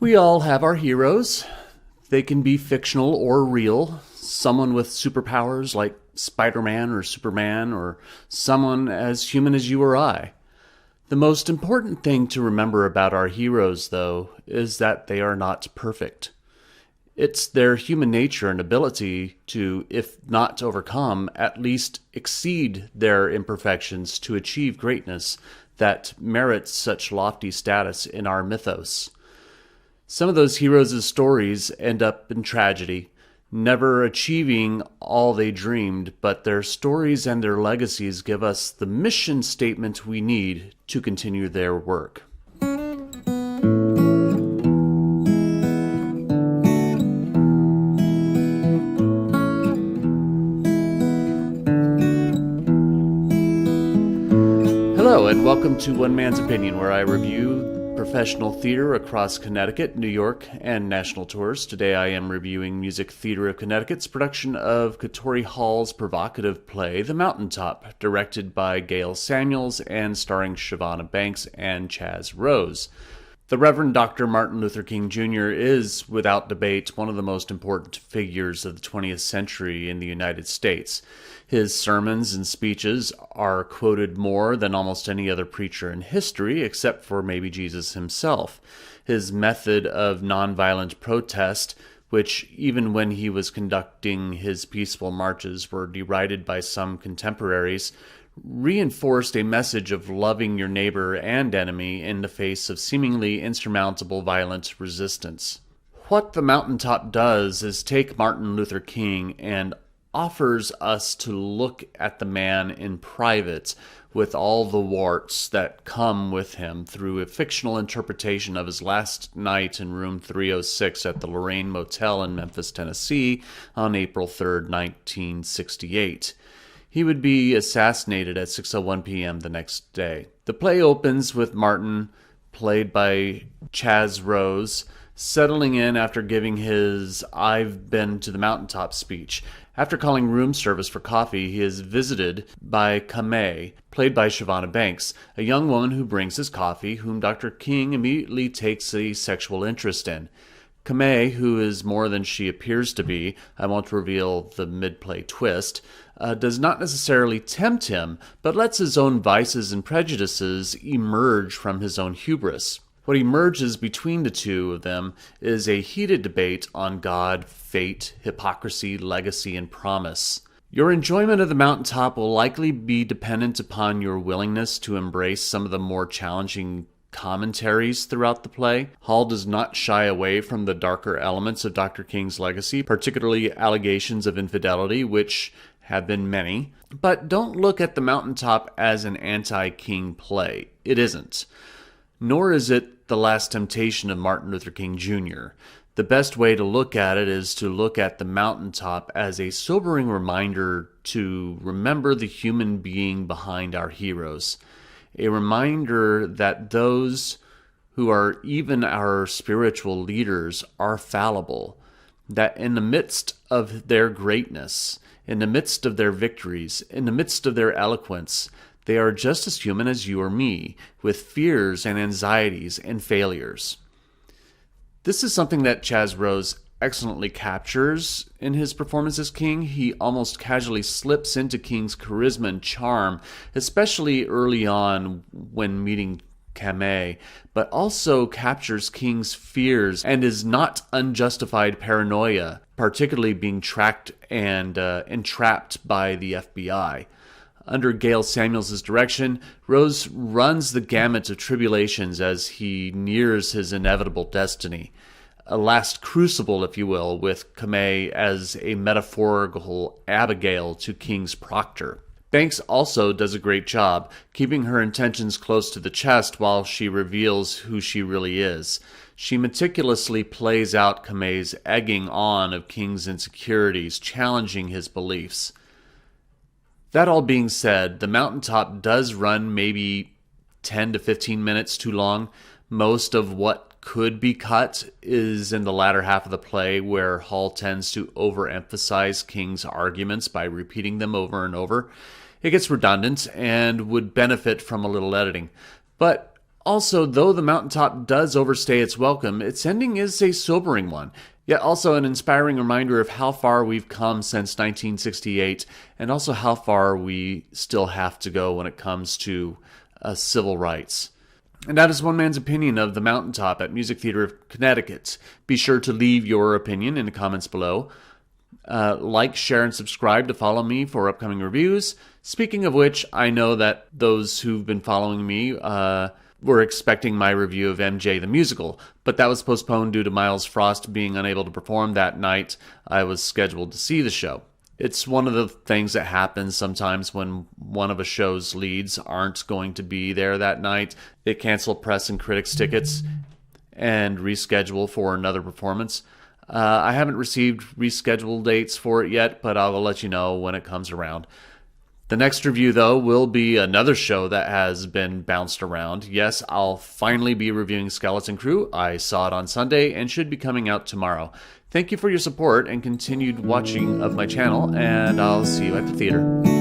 We all have our heroes. They can be fictional or real. Someone with superpowers like Spider-Man or Superman, or someone as human as you or I. The most important thing to remember about our heroes, though, is that they are not perfect. It's their human nature and ability to, if not overcome, at least exceed their imperfections to achieve greatness that merits such lofty status in our mythos. Some of those heroes' stories end up in tragedy, never achieving all they dreamed, but their stories and their legacies give us the mission statement we need to continue their work. Hello, and welcome to One Man's Opinion, where I review professional theater across Connecticut, New York, and national tours. Today I am reviewing Music Theater of Connecticut's production of Katori Hall's provocative play, The Mountaintop, directed by Gayle and starring Shavonna Banks and Chaz Rose. The Reverend Dr. Martin Luther King Jr. is, without debate, one of the most important figures of the 20th century in the United States. His sermons and speeches are quoted more than almost any other preacher in history, except for maybe Jesus himself. His method of nonviolent protest, which even when he was conducting his peaceful marches were derided by some contemporaries, reinforced a message of loving your neighbor and enemy in the face of seemingly insurmountable violent resistance. What The Mountaintop does is take Martin Luther King and offers us to look at the man in private with all the warts that come with him through a fictional interpretation of his last night in room 306 at the Lorraine Motel in Memphis, Tennessee on April 3rd, 1968. He would be assassinated at 6:01 p.m. the next day. The play opens with Martin, played by Chaz Rose, settling in after giving his "I've been to the mountaintop" speech. After calling room service for coffee, he is visited by Camae, played by Shavonna Banks, a young woman who brings his coffee, whom Dr. King immediately takes a sexual interest in. Camae, who is more than she appears to be, I won't reveal the mid-play twist, does not necessarily tempt him, but lets his own vices and prejudices emerge from his own hubris. What emerges between the two of them is a heated debate on God, fate, hypocrisy, legacy, and promise. Your enjoyment of The Mountaintop will likely be dependent upon your willingness to embrace some of the more challenging commentaries throughout the play. Hall does not shy away from the darker elements of Dr. King's legacy, particularly allegations of infidelity, which have been many. But don't look at The Mountaintop as an anti-King play. It isn't. Nor is it the last temptation of Martin Luther King Jr. The best way to look at it is to look at The Mountaintop as a sobering reminder to remember the human being behind our heroes. A reminder that those who are even our spiritual leaders are fallible, that in the midst of their greatness, in the midst of their victories, in the midst of their eloquence, they are just as human as you or me, with fears and anxieties and failures. This is something that Chaz Rose excellently captures in his performance as King. He almost casually slips into King's charisma and charm, especially early on when meeting Camae, but also captures King's fears and his not unjustified paranoia, particularly being tracked and entrapped by the FBI. Under Gayle Samuels' direction, Rose runs the gamut of tribulations as he nears his inevitable destiny. A last crucible, if you will, with Camae as a metaphorical Abigail to King's Proctor. Banks also does a great job, keeping her intentions close to the chest while she reveals who she really is. She meticulously plays out Camae's egging on of King's insecurities, challenging his beliefs. That all being said, The Mountaintop does run maybe 10 to 15 minutes too long. Most of what could be cut is in the latter half of the play, where Hall tends to overemphasize King's arguments by repeating them over and over. It gets redundant and would benefit from a little editing. But Also, though the Mountaintop does overstay its welcome, its ending is a sobering one, yet also an inspiring reminder of how far we've come since 1968, and also how far we still have to go when it comes to civil rights. And that is one man's opinion of the Mountaintop at Music Theater of Connecticut. Be sure to leave your opinion in the comments below. Like, share, and subscribe to follow me for upcoming reviews. Speaking of which, I know that those who've been following me were expecting my review of MJ the Musical, but that was postponed due to Miles Frost being unable to perform that night I was scheduled to see the show. It's one of the things that happens sometimes when one of a show's leads aren't going to be there that night. They cancel press and critics tickets and reschedule for another performance. I haven't received rescheduled dates for it yet, but I will let you know when it comes around. The next review, though, will be another show that has been bounced around. Yes, I'll finally be reviewing Skeleton Crew. I saw it on Sunday and should be coming out tomorrow. Thank you for your support and continued watching of my channel, and I'll see you at the theater.